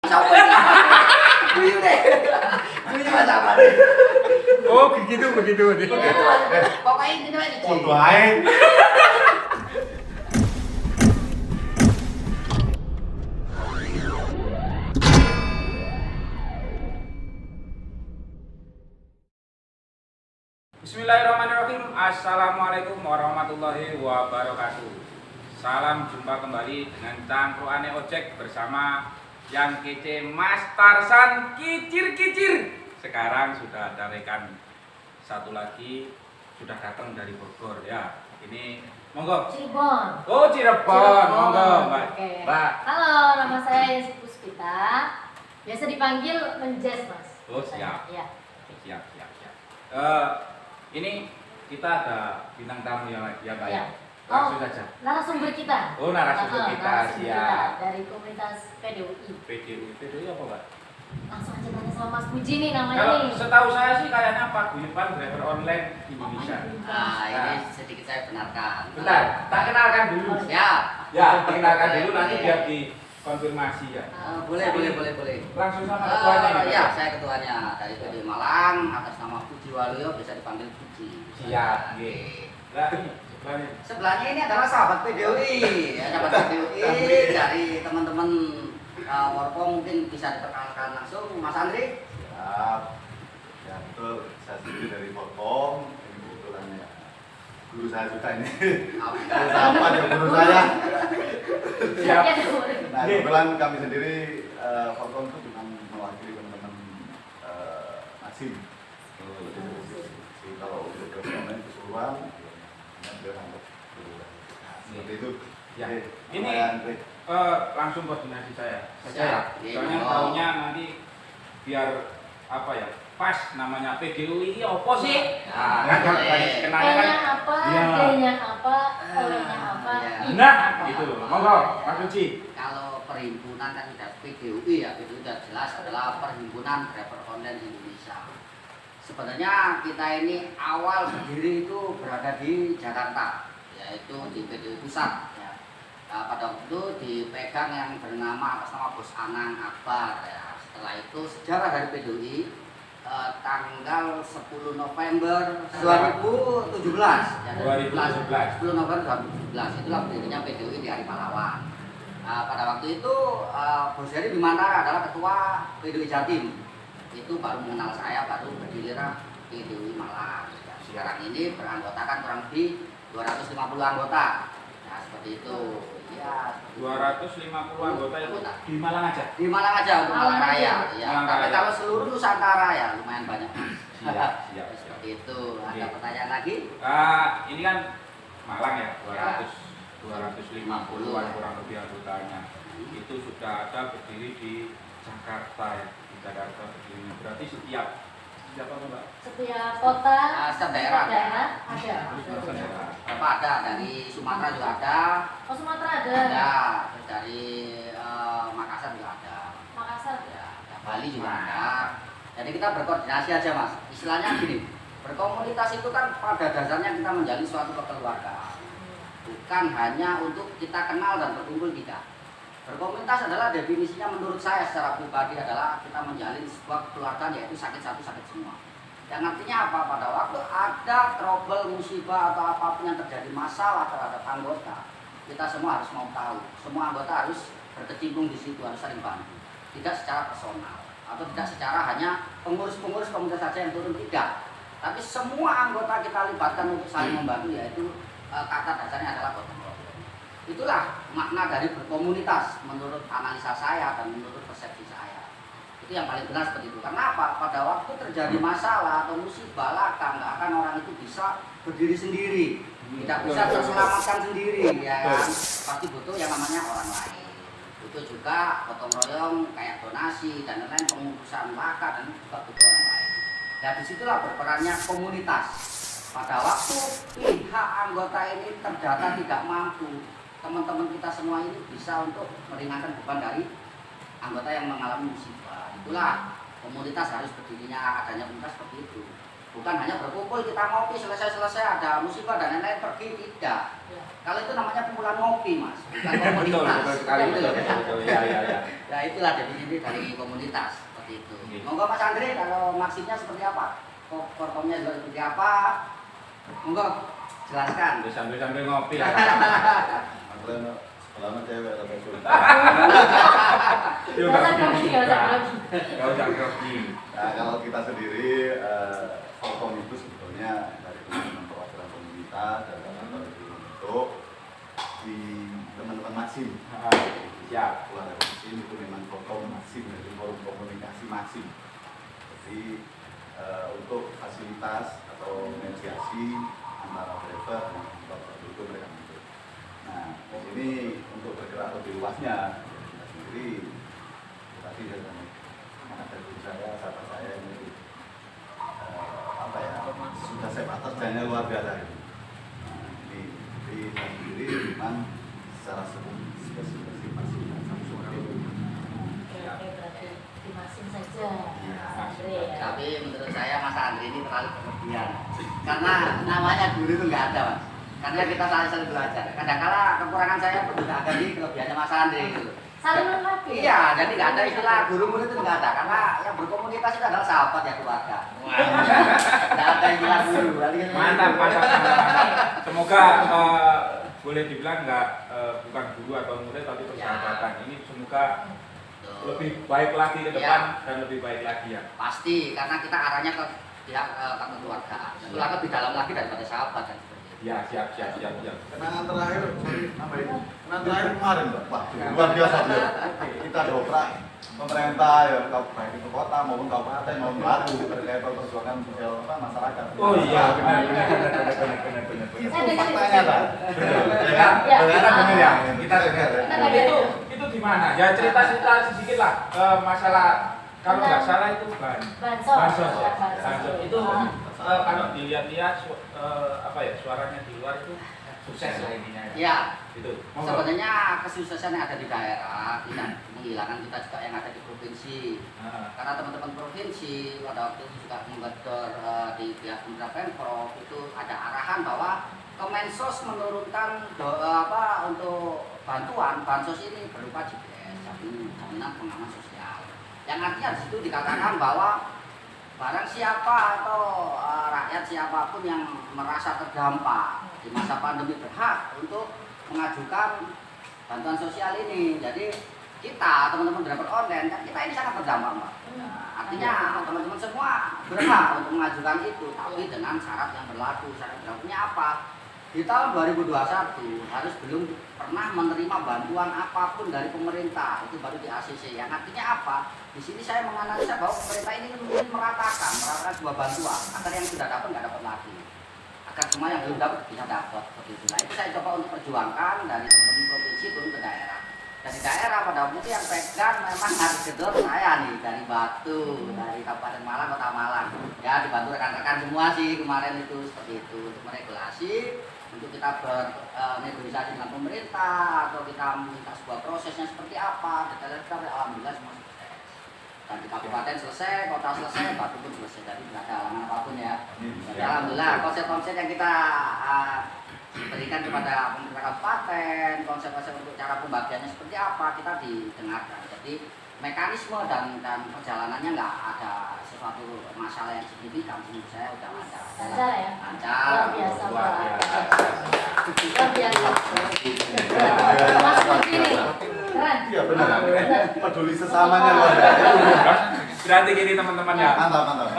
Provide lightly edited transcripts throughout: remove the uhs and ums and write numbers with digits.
Siapa ini? Guyu deh. Guyu sama deh. Oh, begitu. Pokoknya ini aja. Foto ae. Bismillahirrahmanirrahim. Assalamualaikum warahmatullahi wabarakatuh. Salam jumpa kembali dengan Cangkrukane Ojek bersama yang kece Mas Tarsan Kicir-Kicir. Sekarang sudah ada rekan satu lagi sudah datang dari Bogor ya. Ini monggo. Cirebon. Oh, Cirebon. Monggo, Mbak. Oke. Mbak. Halo, nama saya Yesi Puspita. Biasa dipanggil Menjes, Mas. Oh, siap. Iya. Siap. Ini kita ada bintang tamu yang lagi ya, Mbak. Iya. Langsung saja. Narasumber kita. Oh, narasumber kita, siap. Dari komunitas PDUI. PDUI apa, Mbak? Langsung aja tanya sama Mas Puji nih namanya Kalau nih. setahu saya sih kayaknya Paguyuban driver online Indonesia. Nah, ini sedikit saya benarkan. Bentar, tak kenalkan dulu. Siap. Ya, kenalkan dulu nanti biar dikonfirmasi ya. Boleh. Langsung sama ketuanya nih, Pak. Ya, saya ketuanya dari PD Malang atas nama Puji Waluyo, bisa dipanggil Puji. Siap, nggih. Lah ini sebelahnya. Sebelahnya ini adalah sahabat PDUI, ya, sahabat PDUI dari teman-teman Warpo, mungkin bisa diperkenalkan langsung Mas Andri. Siap. Ya betul, saya sendiri dari Forkom. Ini kebetulan ya guru saya juga ini. Sama dia guru saya. Siap. Nah kebetulan kami sendiri Forkom itu dengan mewakili teman-teman Nasim. Jadi kalau untuk dokumen keseluruhan, dia untuk seperti itu. Ya. Oke, Ini lumayan, Rick. langsung koordinasi saya saja ya. Siap. Soalnya Oh. tahunya nanti biar apa ya? Pas namanya PDUI apa sih? Nah, kan kenalnya kan. P-nya apa, Iya. D-nya apa, O-nya apa, Iya. I-nya Nah, apa. gitu. Monggo, Mas Uci. Kalau perhimpunan kan sudah PDUI ya, itu sudah jelas adalah Perhimpunan Driver Online Indonesia. Sebenarnya kita ini awal berdiri itu berada di Jakarta, yaitu di PDUI Pusat. Ya. Nah, pada waktu itu dipegang yang bernama atas nama Bos Anang Akbar. Ya. Setelah itu sejarah dari PDUI tanggal 10 November 2017. Ya, 2017. 10 November 2017 itulah berdirinya PDUI di Hari Pahlawan. Nah, pada waktu itu Bos Heri Bimantara adalah ketua PDUI Jatim. Itu baru mengenal saya, baru berdirilah PDUI Malang. Ya, sekarang ini beranggotakan kurang lebih 250 anggota. Nah, seperti itu. Ya, 250 anggota itu di Malang aja. di Malang aja untuk Malang Raya. Ya, Malang tapi Raya. kalau seluruh Nusantara ya lumayan banyak. Siap. Seperti itu. Ada Oke. pertanyaan lagi? Ini kan Malang ya, 250-an kurang lebih anggotanya. Itu sudah ada berdiri di Jakarta ya, di Jakarta berdirinya. Berarti setiap apa Mbak? Setiap kota, Setiap daerah. ada. Apa ada dari Sumatera juga ada. Oh, Sumatera ada. Ada. Terus dari Makassar juga ada. Makassar. Ya, Bali juga ada. Jadi kita berkoordinasi aja Mas. Istilahnya gini, berkomunitas itu kan pada dasarnya kita menjalin suatu kekeluargaan. Bukan hanya untuk kita kenal dan berkumpul tidak. Berkomunitas adalah definisinya menurut saya secara pribadi adalah kita menjalin sebuah keluarga, yaitu sakit satu sakit semua. Yang artinya apa? Pada waktu ada trouble, musibah atau apapun yang terjadi masalah terhadap anggota, kita semua harus mau tahu. Semua anggota harus berkecimpung di situ, harus saling bantu. Tidak secara personal atau tidak secara hanya pengurus-pengurus komunitas saja yang turun, tidak. Tapi semua anggota kita libatkan untuk saling membantu, yaitu kata dasarnya adalah gotong royong. Itulah makna dari berkomunitas menurut analisa saya dan menurut persepsi saya. Itu yang paling benar seperti itu. Karena apa? Pada waktu terjadi masalah atau musibah laka, nggak akan orang itu bisa berdiri sendiri, tidak bisa terselamatkan sendiri, ya kan? Pasti butuh yang namanya orang lain. Butuh juga gotong royong kayak donasi dan lain-lain, pengurusan laka, dan juga butuh orang lain. Dan disitulah berperannya komunitas. Pada waktu pihak anggota ini terdata tidak mampu, teman-teman kita semua ini bisa untuk meringankan beban dari anggota yang mengalami musibah. Itulah komunitas harus berdirinya, adanya komunitas seperti itu. Bukan hanya berkumpul kita ngopi selesai ada musibah dan lain-lain pergi, tidak. Ya. Kalau itu namanya kumpulan ngopi mas, bukan Betul, komunitas. betul sekali, betul, betul. Ya, ya, ya. Ya itulah definisi dari komunitas seperti itu. Oke. Monggo Mas Andre, kalau maksudnya seperti apa? Korkomnya juga seperti apa? Monggo jelaskan. Terus sambil ngopi lah. Antara selama cewek atau cowok. Yuk, Gak usah grogi, gak usah grogi. Gak usah grogi. Nah, kalau kita sendiri, Forkom itu sebetulnya dari teman-teman perwakilan komunitas dan kantor itu membentuk di teman-teman Maxim. Siap. Keluarga Maxim itu memang Forkom Maxim, jadi forum komunikasi Maxim. Jadi untuk fasilitas atau mediasi antara driver dan driver itu mereka bentuk. Nah, di sini untuk bergerak lebih luasnya kita sendiri tadi dengan manajer saya, sahabat saya ini apa ya, sudah sepak terjangnya luar biasa ini. Nah, di saya sendiri memang secara spesifik fasilitas seperti itu. Oke, berarti dimasin saja Mas Andre ya. Tapi menurut saya Mas Andre ini terlalu berlebihan. Karena namanya guru itu nggak ada mas. Karena kita saling belajar. Kadang-kala kekurangan saya pun juga ada di kelebihannya Mas Andre gitu. Saling melengkapi. Iya, jadi nggak ada istilah guru murid itu nggak ada. Karena yang berkomunikasi itu adalah sahabat ya keluarga. Nggak ada istilah guru. Mantap, mantap, mantap. Semoga boleh dibilang bukan guru atau murid tapi persahabatan. Ini semoga lebih baik lagi ke depan dan lebih baik lagi ya. Pasti, karena kita arahnya ke pihak kekeluargaan. Keluarga lebih dalam lagi daripada sahabat dan sebagainya. Ya, siap. Kenangan terakhir, sorry, apa ini? Kenangan terakhir kemarin, Mbak. Wah, luar biasa dia. Kita dobrak pemerintah ya, baik itu kota maupun kabupaten maupun batu terkait perjuangan sosial masyarakat. Oh iya, benar. Itu faktanya kan? Ya kan? Ya. Kita dengar ya. Kita dengar. Kita dengar. Itu di mana? Ya cerita sedikit lah masalah kalau nggak salah itu Bansos. Bansos. Itu kalau dilihat-lihat apa ya suaranya di luar itu sukses lah intinya. Ya, Itu. sebenarnya kesuksesan yang ada di daerah tidak menghilangkan kita juga yang ada di provinsi. Karena teman-teman provinsi pada waktu itu juga menggedor di pihak Kementerian Pemprov itu ada arahan bahwa Kemensos menurunkan untuk bantuan bansos ini berupa GPS, jaminan pengaman sosial. Yang artinya di situ dikatakan bahwa barang siapa atau rakyat siapapun yang merasa terdampak di masa pandemi berhak untuk mengajukan bantuan sosial ini. Jadi kita teman-teman driver online kan kita ini sangat terdampak mbak. Artinya teman-teman semua berhak untuk mengajukan itu, tapi dengan syarat yang berlaku. Syarat berlakunya apa? Di tahun 2021 harus belum pernah menerima bantuan apapun dari pemerintah, itu baru di ACC. Yang artinya apa? Di sini saya menganalisa bahwa pemerintah ini mungkin meratakan sebuah bantuan agar yang sudah dapat nggak dapat lagi, agar semua yang belum dapat bisa dapat seperti itu. Nah itu saya coba untuk perjuangkan dari teman-teman provinsi turun ke daerah. Dari daerah pada waktu itu yang pegang memang harus gedor saya nih dari Batu, dari Kabupaten Malang, Kota Malang. Ya dibantu rekan-rekan semua sih kemarin itu seperti itu untuk meregulasi. Untuk kita bernegosiasi dengan pemerintah atau kita minta sebuah prosesnya seperti apa, kita alhamdulillah semua sukses. Dan di kabupaten selesai, kota selesai, Batu pun selesai, jadi tidak ada halangan apapun ya. Jadi alhamdulillah konsep-konsep yang kita berikan kepada pemerintah kabupaten, konsep-konsep untuk cara pembagiannya seperti apa kita didengarkan. Jadi mekanisme dan perjalanannya nggak ada sesuatu masalah yang signifikan. Menurut saya udah ada. Lancar ya? Lancar. Luar biasa. Luar biasa. Luar biasa. Mas Puji nih, keren. Iya benar. Peduli sesamanya luar biasa. Berarti gini teman-teman ya. Mantap.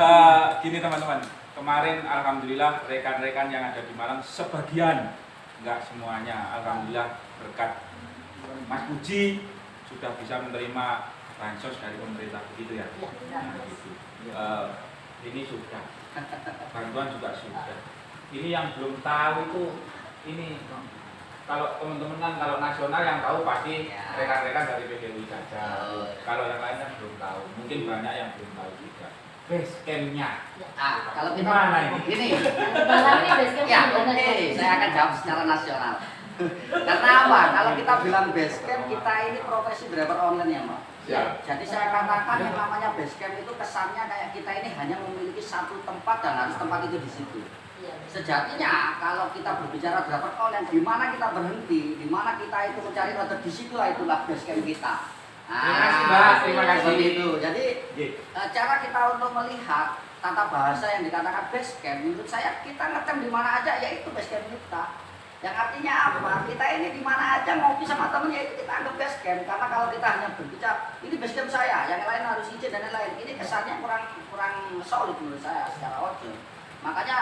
Gini teman-teman. Kemarin alhamdulillah rekan-rekan yang ada di Malang sebagian, enggak semuanya, alhamdulillah berkat Mas Puji sudah bisa menerima bansos dari pemerintah begitu ya. Nah, gitu. Ini sudah, bantuan juga sudah. Ini yang belum tahu itu ini kalau teman-teman kan kalau nasional yang tahu pasti rekan-rekan dari PDUI saja. Kalau yang lain kan belum tahu, mungkin banyak yang belum tahu juga. Base camp-nya. Kalau kita Gimana ini? Gini. Malang ini base camp Ya, di mana? oke, saya akan jawab secara nasional. Karena apa? Kalau kita bilang base camp, kita ini profesi driver online ya, Mbak. Siap. Jadi saya katakan yang namanya base camp itu kesannya kayak kita ini hanya memiliki satu tempat dan harus tempat itu di situ. Iya. Sejatinya kalau kita berbicara driver online, di mana kita berhenti, di mana kita itu mencari order, di situlah itulah base camp kita. Terima kasih, Mbak. Terima kasih. Seperti itu. Jadi Iya. cara kita untuk melihat tata bahasa yang dikatakan base camp, menurut saya kita ngetem di mana aja, yaitu base camp kita. Yang artinya apa? Kita ini di mana aja ngopi sama temennya itu kita anggap base camp. Karena kalau kita hanya berbicara ini base camp saya, yang lain harus izin dan lain-lain, ini kesannya kurang solid menurut saya secara ojol. Makanya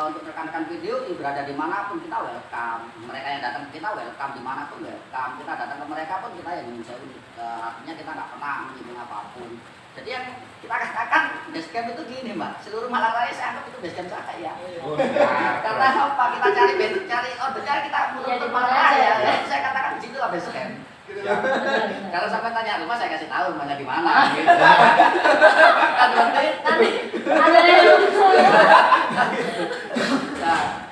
untuk rekan-rekan video berada dimanapun kita welcome. Mereka yang datang ke kita welcome, dimanapun welcome. Kita datang ke mereka pun kita yang artinya kita nggak pernah menyinggung apapun. Jadi yang kita katakan base camp itu gini Mbak, seluruh Malang Raya saya anggap itu base camp saya. Oh, Karena apa? Kita cari order, kita untuk Malang Raya. Jadi saya katakan di situ lah base camp. Kalau sampai tanya rumah saya kasih tahu rumahnya di mana. Gitu. Kan nanti Ada yang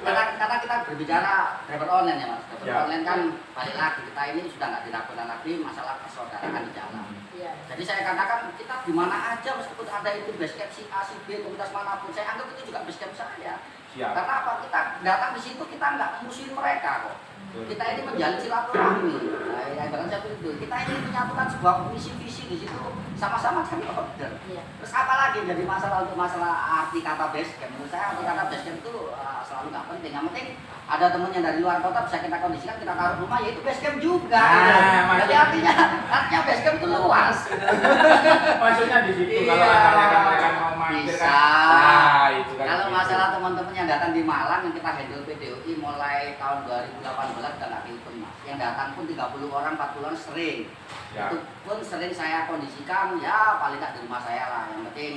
Nah, karena kita berbicara driver online ya Mas. Driver Ya. online kan balik lagi kita ini sudah nggak diragukan lagi masalah persaudaraan di jalan. Iya. Jadi saya katakan kita di mana aja meskipun ada itu base camp si A, si B, komunitas manapun, saya anggap itu juga base camp saya. Siap. Karena apa? Kita datang di situ kita nggak musuhin mereka kok. Kita ini menjalin silaturahmi. Nah, ya, bahkan seperti itu. Kita ini menyatukan sebuah visi-visi di situ sama-sama cari order. Iya. Terus apa lagi yang jadi masalah untuk masalah arti kata base camp? Menurut saya arti kata base camp itu selalu nggak penting. Yang penting ada temennya dari luar kota bisa kita kondisikan, kita taruh rumah, yaitu base camp juga. Nah, Jadi artinya base camp itu luas. Maksudnya di situ Iya. kalau ada rekan-rekan mau mampir Bisa. Nah, itu kan. Kalau gitu. masalah teman-teman yang datang di Malang yang kita handle PDUI mulai tahun 2018 udah nggak dihitung Mas. Yang datang pun 30 orang, 40 orang sering. Ya. Itu pun sering saya kondisikan ya paling nggak di rumah saya lah. Yang penting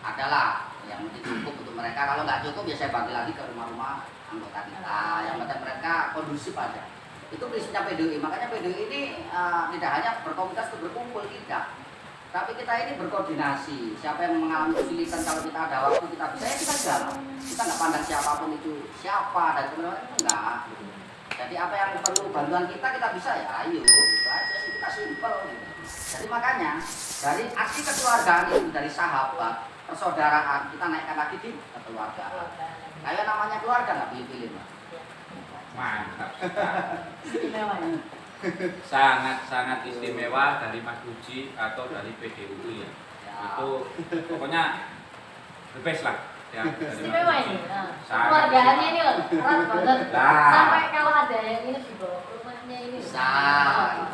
adalah yang penting cukup untuk mereka. Kalau nggak cukup ya saya bagi lagi ke rumah-rumah anggota kita. Yang penting mereka kondusif aja. Itu prinsipnya PDUI. Makanya PDUI ini tidak hanya berkomunitas untuk berkumpul, tidak. Tapi kita ini berkoordinasi. Siapa yang mengalami kesulitan, kalau kita ada waktu kita bisa ya kita jalan. Kita nggak pandang siapapun itu siapa dan teman-teman itu enggak. Jadi apa yang perlu bantuan kita bisa ya ayo. Gitu aja sih, kita simpel. Gitu. Jadi makanya dari aksi kekeluargaan itu, dari sahabat, persaudaraan kita naikkan lagi di kekeluargaan. Kayak namanya keluarga nggak pilih-pilih Mbak. Mantap. Istimewa ya. Sangat istimewa dari Mas Puji atau dari PDUI ya. Itu pokoknya the best lah ya. dari Mas Istimewa Puji. ini. Nah, Sangat keluargaannya ini loh, erat banget. Nah. Sampai kalau ada yang ini dibawa ke rumahnya ini. Bisa.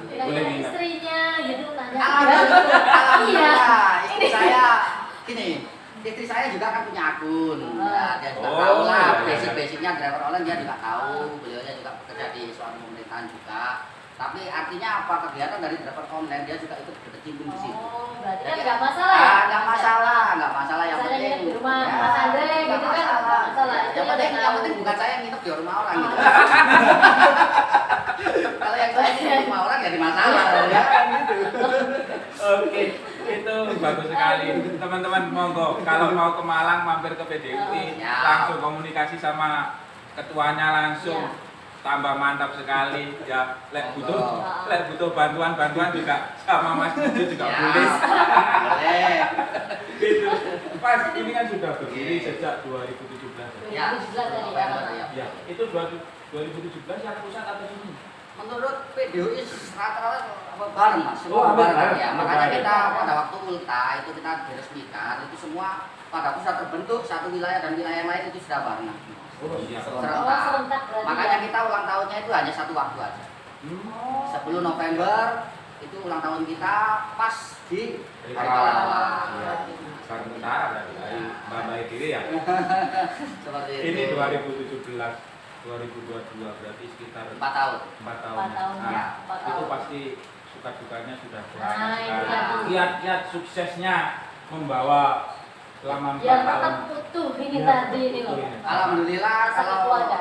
Kayak Boleh nginep. istrinya gitu tanya. Alhamdulillah, istri Ini. saya gini, istri saya juga kan punya akun. Nah, dia juga Oh, tahu lah iya, iya. basic-basicnya driver online, dia juga tahu. Beliaunya juga bekerja di suatu pemerintahan juga. Tapi artinya apa, kegiatan dari driver online dia juga ikut berkecimpung di situ. Oh, berarti kan Jadi, nggak masalah ya? nggak masalah, nggak masalah. Yang Misalnya penting nginep di rumah ya, Mas Andre nggak gitu kan, nggak masalah. Itu Yang yang penting, tahu. yang penting bukan saya yang nginep di rumah orang gitu. Kalau yang saya nginep di rumah orang jadi masalah. Ya kan gitu. Oke, itu bagus sekali. Teman-teman monggo kalau mau ke Malang mampir ke PDUI, Ya. langsung komunikasi sama ketuanya langsung. Ya. Tambah mantap sekali ya. Lek Monggo. butuh bantuan juga sama Mas Puji juga Ya, boleh. boleh. Gitu. Pas ini kan sudah berdiri sejak 2017. Ya, 2017 tadi ya. November, ya. Ya, itu 2017 yang pusat atau ini? Menurut PDUI rata-rata bareng Mas, Oh, semua bareng bareng. ya. Makanya Bareng. kita pada waktu ulta itu kita diresmikan itu semua pada pusat terbentuk satu wilayah dan wilayah yang lain itu sudah bareng. Oh, iya. Oh, serentak berarti. Makanya ya. kita ulang tahunnya itu hanya satu waktu aja. Oh. 10 November itu ulang tahun kita pas di Dari Hari Pahlawan. Pahlawan. Iya. Sekarang utara dari Mbak Diri ya. Seperti Ini itu. 2017, 2022 berarti sekitar 4 tahun. 4 tahun. 4 tahun, Nah, ya, 4 itu tahun. pasti suka dukanya sudah Nah, banyak itu sekali. kan. Lihat suksesnya membawa selama 4 Yang tahun. tetap utuh ini Ya, tadi ini loh. utuh ini. Alhamdulillah Satu kalau keluarga.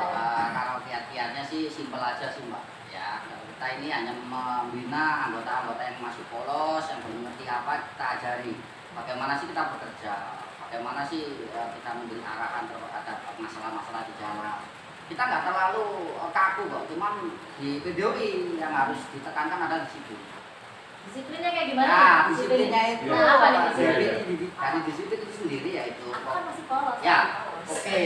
kalau kiat-kiatnya sih simpel aja sih Mbak. Ya, kita ini hanya membina anggota-anggota yang masih polos, yang belum ngerti apa kita ajari. Bagaimana sih kita bekerja? Bagaimana sih kita memberi arahan terhadap masalah-masalah di jalan? Kita nggak terlalu kaku kok, cuman di PDUI yang harus ditekankan adalah di situ. Disiplinnya kayak gimana? Nah, disiplinnya itu Nah, apa nih dari disiplin itu sendiri yaitu Kan masih polos. ya oke.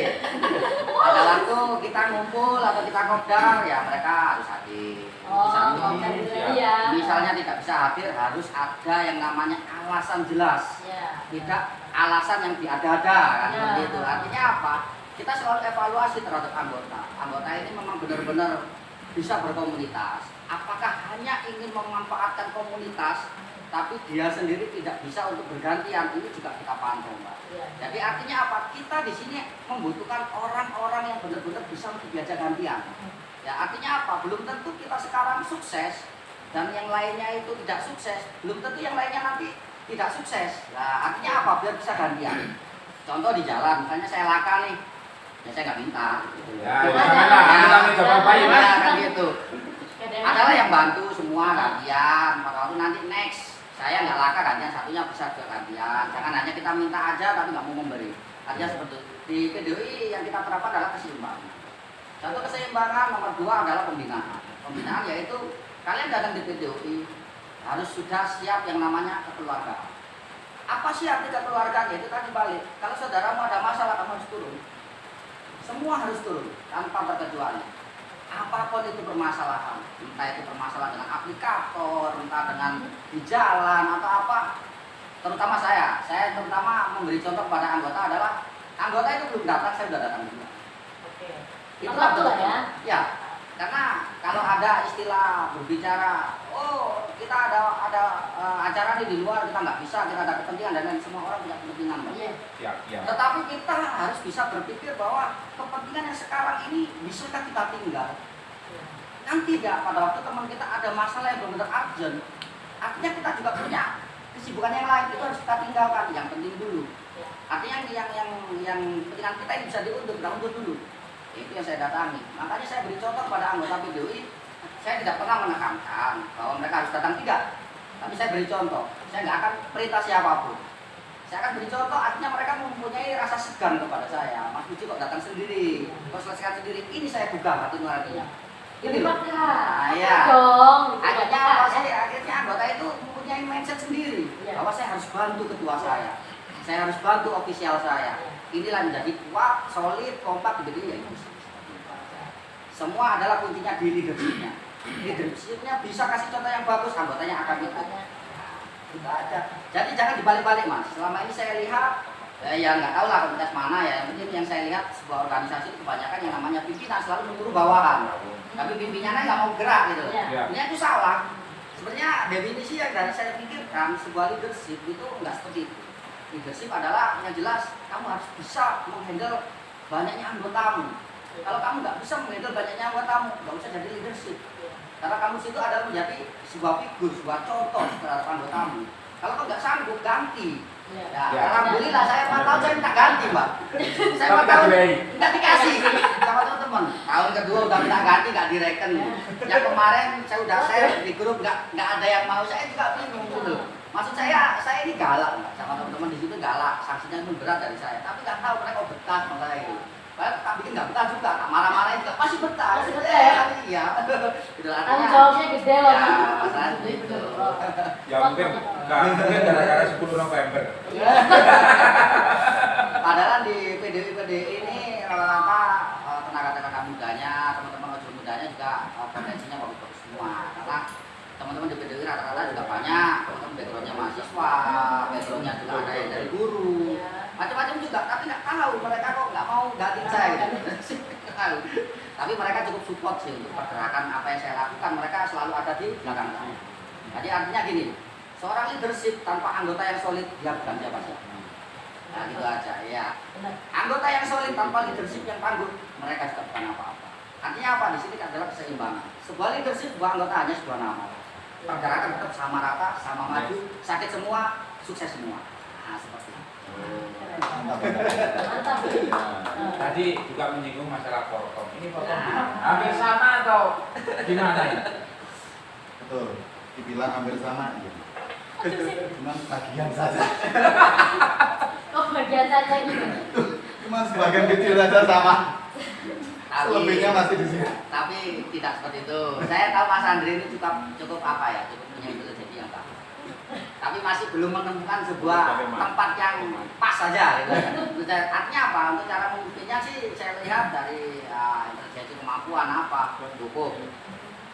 Pada waktu kita ngumpul atau kita kopdar ya mereka harus hadir. Oh, Misalnya, kopdar dulu ya. misalnya tidak bisa hadir harus ada yang namanya alasan jelas. Ya. Tidak alasan yang diada-ada kan Ya. seperti itu. Artinya apa? Kita selalu evaluasi terhadap anggota. Anggota ini memang benar-benar bisa berkomunitas. Apakah hanya ingin memanfaatkan komunitas, tapi dia sendiri tidak bisa untuk bergantian? Ini juga kita pantau, Mbak. Ya. Jadi artinya apa? Kita di sini membutuhkan orang-orang yang benar-benar bisa untuk diajak gantian. Ya artinya apa? Belum tentu kita sekarang sukses dan yang lainnya itu tidak sukses. Belum tentu yang lainnya nanti tidak sukses. Nah, artinya apa? Biar bisa gantian. Contoh di jalan, misalnya saya laka nih, ya saya nggak minta. Gitu. Ya, jangan lah, kita mencoba apa ya, Mas? Kan gitu. Adalah yang bantu semua gantian. Maka waktu nanti next saya nggak laka gantian, satunya bisa juga gantian. Jangan hanya kita minta aja tapi nggak mau memberi. Artinya seperti itu. Di PDI yang kita terapkan adalah keseimbangan. Contoh keseimbangan nomor 2 adalah pembinaan. Pembinaan yaitu kalian datang di PDI harus sudah siap yang namanya kekeluargaan. Apa sih arti kekeluargaan? Yaitu tadi balik. Kalau saudaramu ada masalah kamu harus turun. Semua harus turun tanpa terkecuali. Apapun itu permasalahan, entah itu permasalahan dengan aplikator, entah dengan di jalan atau apa. Terutama saya terutama memberi contoh kepada anggota adalah anggota itu belum datang, saya sudah datang juga. Oke. Itulah Betul betul ya. Ya, karena kalau ada istilah berbicara, oh kita ada acara nih di luar kita nggak bisa, kita ada kepentingan dan lain semua orang punya kepentingan. Mbak. Iya. Siap, siap. Tetapi kita harus bisa berpikir bahwa kepentingan yang sekarang ini bisakah kita tinggal? Kan tidak, pada waktu teman kita ada masalah yang benar-benar urgent, artinya kita juga punya kesibukan yang lain, itu harus kita tinggalkan, yang penting dulu. Artinya yang kepentingan kita ini bisa diundur, kita undur dulu. Itu yang saya datangi. Makanya saya beri contoh pada anggota PDI, saya tidak pernah menekankan bahwa mereka harus datang, tidak. Tapi saya beri contoh, saya nggak akan perintah siapapun. Saya akan beri contoh, artinya mereka mempunyai rasa segan kepada saya. Mas Puji kok datang sendiri, kok selesaikan sendiri, ini saya buka hati nuraninya. Ini loh. Nah, ya. Dong. Akhirnya apa sih? Akhirnya anggota itu mempunyai mindset sendiri Ya. bahwa saya harus bantu ketua saya harus bantu ofisial saya. Inilah menjadi kuat, solid, kompak di ya. Semua adalah kuncinya di leadershipnya. Leadershipnya bisa kasih contoh yang bagus, anggotanya akan ikut. Itu aja. Jadi jangan dibalik-balik, Mas. Selama ini saya lihat ya nggak tahu lah komunitas mana ya. Yang penting yang saya lihat sebuah organisasi kebanyakan yang namanya pimpinan selalu menyuruh bawahan. Tapi pimpinannya nggak mau gerak gitu. Ya. Ini itu salah. Sebenarnya definisi yang dari saya pikirkan sebuah leadership itu nggak seperti itu. Leadership adalah yang jelas kamu harus bisa menghandle banyaknya anggotamu. Kalau kamu nggak bisa menghandle banyaknya anggotamu, nggak usah jadi leadership. Karena kamu situ adalah menjadi sebuah figur, sebuah contoh terhadap anggotamu. Kalau kamu nggak sanggup, ganti. Ya, Ya. alhamdulillah saya 4 tahun saya minta ganti, Mbak. Saya 4 tahun nggak dikasih sama teman-teman. Tahun kedua udah minta ganti nggak direken. Yang kemarin saya udah share di grup nggak ada yang mau. Saya juga bingung dulu. Maksud saya ini galak Mbak. Sama teman-teman di situ galak. Sanksinya pun berat dari saya. Tapi nggak tahu mereka kok betah sama saya itu. Padahal tak bikin nggak betah juga. Tak marah-marahin juga pasti betah. Pasti betah ya? Iya. Itu Tanggung jawabnya gede loh. Ya, masalah itu. Ya mungkin gara-gara 10 November. Padahal di PDI ini rata-rata tenaga-tenaga mudanya, teman-teman ojol mudanya juga potensinya bagus-bagus semua. Karena teman-teman di PDI rata-rata juga banyak, teman-teman backgroundnya mahasiswa, backgroundnya juga ada yang dari guru, macam-macam juga. Tapi nggak tahu mereka kok nggak mau gantiin saya. Gitu. Tahu. Tapi mereka cukup support sih untuk pergerakan apa yang saya lakukan. Mereka selalu ada di belakang saya. Jadi artinya gini, seorang leadership tanpa anggota yang solid dia bukan siapa-siapa. Nah gitu aja ya. Anggota yang solid tanpa leadership yang tangguh, mereka juga bukan apa-apa. Artinya apa? Di sini adalah keseimbangan. Sebuah leadership, sebuah anggota hanya sebuah nama. Pergerakan tetap sama rata, sama maju, sakit semua, sukses semua. Nah seperti itu. Mantap. Tadi juga menyinggung masalah korkom. Ini korkom hampir sama atau gimana ya? Betul, dibilang hampir sama gitu. Cuma bagian saja. Oh, bagian saja gitu. Cuma sebagian kecil saja sama. Tapi, Selebihnya masih di sini. tapi tidak seperti itu. Saya tahu Mas Andri ini cukup apa ya, cukup punya filosofi yang bagus. tapi masih belum menemukan sebuah tempat yang pas saja gitu. Artinya apa? Untuk cara membuktinya sih saya lihat dari intelijensi kemampuan apa cukup.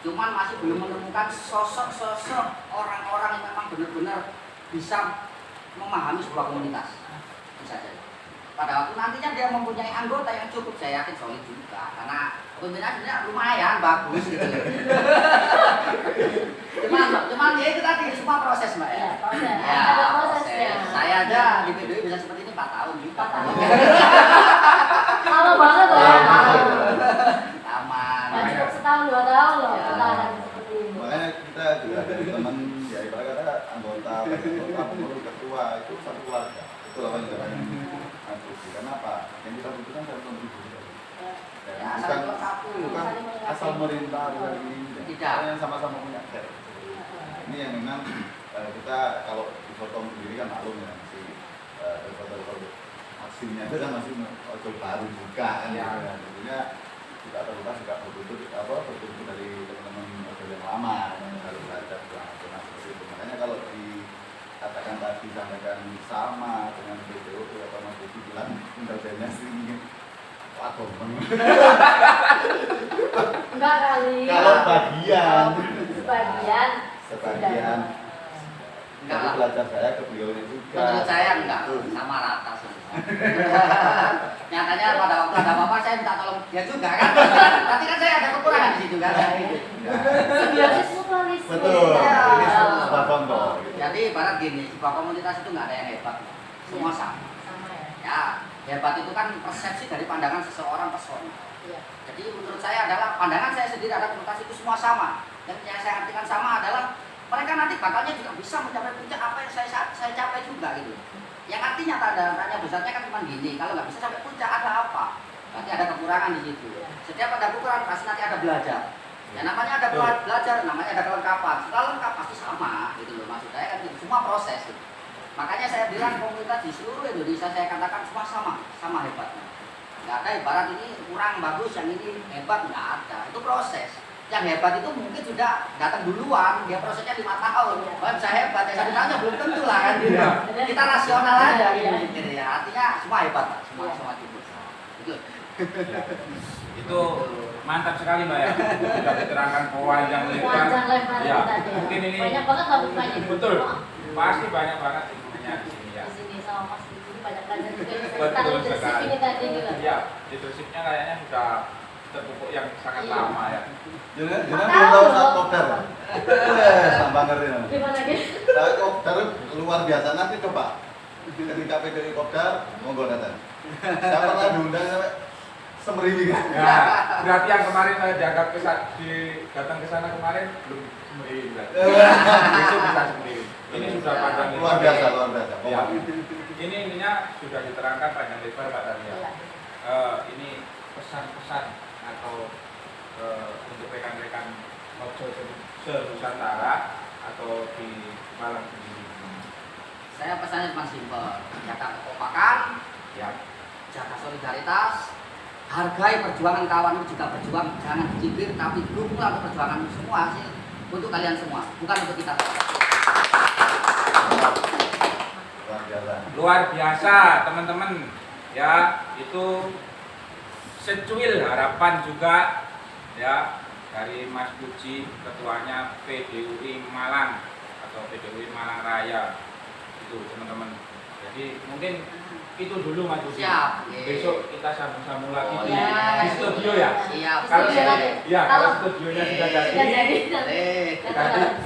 Cuman masih belum menemukan sosok-sosok orang-orang yang memang benar-benar bisa memahami sebuah komunitas. Bisa saja. Pada waktu nantinya dia mempunyai anggota yang cukup, saya yakin solid juga. Karena pemimpinnya lumayan bagus gitu. cuman ya itu tadi semua proses mbak ya. Proses. Ya, Ada prosesnya. Saya aja di PDI bisa seperti ini 4 tahun juga. 4 tahun. Lama banget loh ya. Aman. Nggak cukup setahun 2 tahun loh Ya. kita ada seperti ini. Makanya kita juga dari teman ya ibarat kata anggota pengurus ketua itu satu keluarga. Itu apa yang kita butuhkan. Kenapa? Yang kita butuhkan adalah kontribusi. Ya, bukan asal merintah bukan ini. Tidak. Yang sama-sama punya care. Ini yang memang kita kalau di Forkom sendiri kan maklum ya masih rekor-rekor vaksinnya itu kan masih baru buka kan. Ya. Tentunya kita terluka juga bertutur dari teman-teman model yang lama yang baru belajar nasional seperti itu. Makanya kalau dikatakan tadi sampaikan sama dengan BPO atau Mas Budi bilang intelijennya sering waduh. Enggak kali. Kalau bagian Sebagian. Enggak dari lah. belajar saya ke beliau juga. Menurut saya enggak sama rata sih. Nyatanya pada waktu ada apa-apa saya minta tolong dia juga kan. Tapi kan saya ada kekurangan di situ kan. Simbiosis mutualisme. Betul. Ya. Ini sebuah contoh. Jadi ibarat gini, sebuah komunitas itu enggak ada yang hebat. Semua sama. Sama ya. Ya, hebat itu kan persepsi dari pandangan seseorang personal. Iya. Jadi menurut saya adalah pandangan saya sendiri ada komunitas itu semua sama. Dan yang saya artikan sama adalah mereka nanti bakalnya juga bisa mencapai puncak apa yang saya capai juga gitu. Yang artinya tanya besarnya kan cuma gini, kalau nggak bisa sampai puncak ada apa? Berarti ada kekurangan di situ. Setiap ada kekurangan pasti nanti ada belajar. Ya namanya ada belajar, namanya ada kelengkapan. Setelah lengkap pasti sama gitu loh maksud saya kan gitu. Semua proses. Gitu. Makanya saya bilang komunitas di seluruh Indonesia saya katakan semua sama hebatnya. Nggak ada ibarat ini kurang bagus, yang ini hebat nggak ada. Itu proses. Yang hebat itu mungkin sudah datang duluan, dia prosesnya 5 tahun. Kalau bisa hebat, ya 1 tahunnya belum tentu lah kan. Gitu. Kita rasional aja gitu ya. Artinya semua hebat, Pak. Semua cukup. Gitu. Itu mantap sekali mbak ya, sudah diterangkan panjang lebar. Panjang lebar Ya, tadi. mungkin ini Banyak banget lah bukanya. betul, pasti banyak banget ilmunya di sini ya. Di sini sama Mas Budi banyak belajar juga. Betul Leadership sekali. ini tadi gitu. Ya, leadershipnya kayaknya sudah terpupuk yang sangat Iya. lama ya. Jangan belum tahu saat kopdar. Tambah ngeri. Gimana gitu? Saat kopdar luar biasa, nanti coba ketika PDI kopdar monggo datang. Saya pernah diundang sampai semeriwi kan. Ya, berarti yang kemarin saya dianggap datang ke sana kemarin belum sendiri berarti. Besok bisa sendiri. Ini sudah panjang Luar biasa, luar biasa. Ya. Ini ininya sudah diterangkan panjang lebar Pak tadi ya. Iya. Ini pesan-pesan atau untuk rekan-rekan Mojo se-Nusantara atau di Malang sendiri. Saya pesannya cuma simpel, jaga kekompakan, Ya. jaga solidaritas, hargai perjuangan kawanmu jika berjuang, jangan dicibir, tapi dukunglah untuk perjuangan semua sih, untuk kalian semua, bukan untuk kita. Luar biasa. Luar biasa teman-teman ya, itu secuil harapan juga ya dari Mas Puji, ketuanya PDUI Malang atau PDUI Malang Raya itu teman-teman. Jadi mungkin itu dulu Mas Puji. Siap. Besok kita sambung-sambung lagi Oh, di, iya. di studio ya. Siap. Kalau Studio lagi. ya kalau Kalau- studionya sudah Sudah jadi, jadi. nanti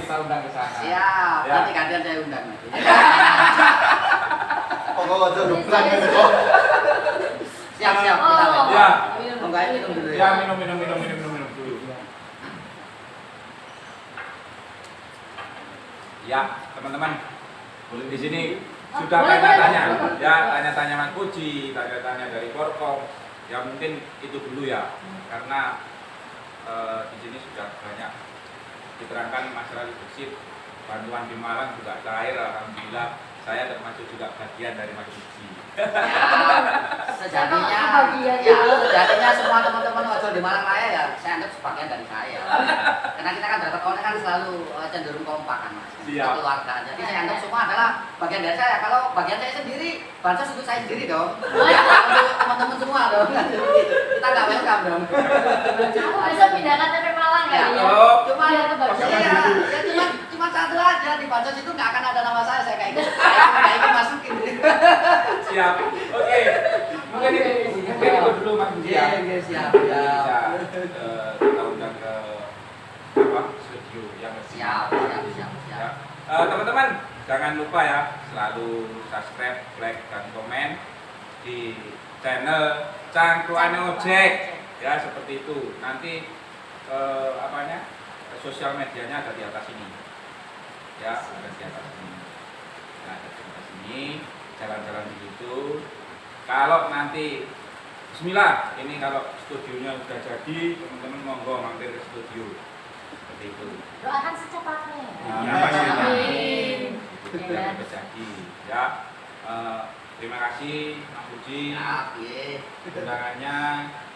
kita undang ke sana. Siap. Ya. Nanti gantian saya undang. Pokoknya aja duplan gitu kok. Siap. Kita Oh. Ya. Enggak minum dulu Ya minum dulu. Ya teman-teman, di sini sudah Boleh, tanya-tanya, boleh. ya tanya-tanya Mas Puji, tanya-tanya dari Forkom, ya mungkin itu dulu ya, karena di sini sudah banyak diterangkan masalah leadership, bantuan di Malang juga cair, alhamdulillah saya termasuk juga bagian dari Mas Uji. Ya, sejatinya Bagian. ya sejatinya semua teman-teman ojol di Malang Raya ya saya anggap sebagian dari saya. Karena kita kan dapat konten kan selalu cenderung kompak kan Mas. Siap. Keluarga. Jadi saya anggap semua adalah bagian dari saya. Kalau bagian saya sendiri, bansos untuk saya sendiri dong. Ya, untuk teman-teman semua dong. Kita nggak welcome dong. Aku bisa pindah KTP Malang Ya, kali ya. Oh, Cuma Biar kebagian. ya, cuma satu aja di bansos itu nggak akan ada nama saya kayak gitu. Saya ikut masukin. siap. Oke. Mungkin itu dulu Mas Uji ya. Iya, siap. Bisa kita undang ke apa studio yang Siap. Ya. Teman-teman jangan lupa ya selalu subscribe, like dan komen di channel Cangkruane Ojek ya seperti itu. Nanti sosial medianya ada di atas ini ya, ada di atas ini. Nah, ada di atas ini jalan-jalan di situ. Kalau nanti Bismillah, ini kalau studionya sudah jadi, teman-teman monggo mampir ke studio seperti itu. Doakan secepatnya ya. Ya, pasti. Amin. Itu sudah terjadi ya. Terima kasih Mas Uji undangannya,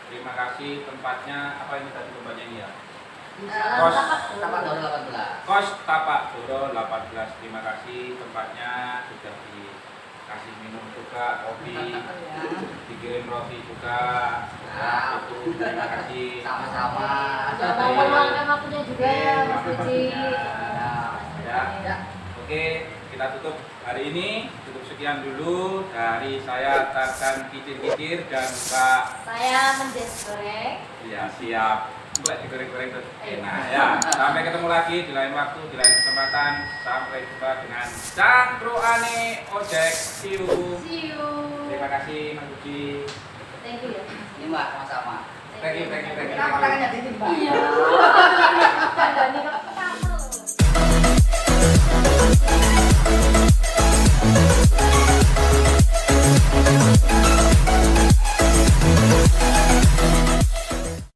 terima kasih tempatnya. Apa ini tadi tempatnya ini ya? Kos Tapak Doro 18. Kos Tapak Doro 18. Terima kasih tempatnya, sudah dikasih minum juga, kopi, dikirim roti juga. Ya, itu terima kasih. Sama-sama. Jangan meluangkan waktunya juga ya Mas Uji. Ya. Oke, kita tutup hari ini. Cukup sekian dulu dari saya Tarsan Kicir-Kicir dan Mbak. Saya Mendes Goreng. Ya, siap. Mbak digoreng-goreng terus enak ya. Sampai ketemu lagi di lain waktu, di lain kesempatan. Sampai jumpa dengan Cangkruane Ojek. See you. See you. Terima kasih Mas Uji. Thank you ya. Ini Mbak sama-sama. Thank you. Kenapa tangannya dingin Mbak? Iya.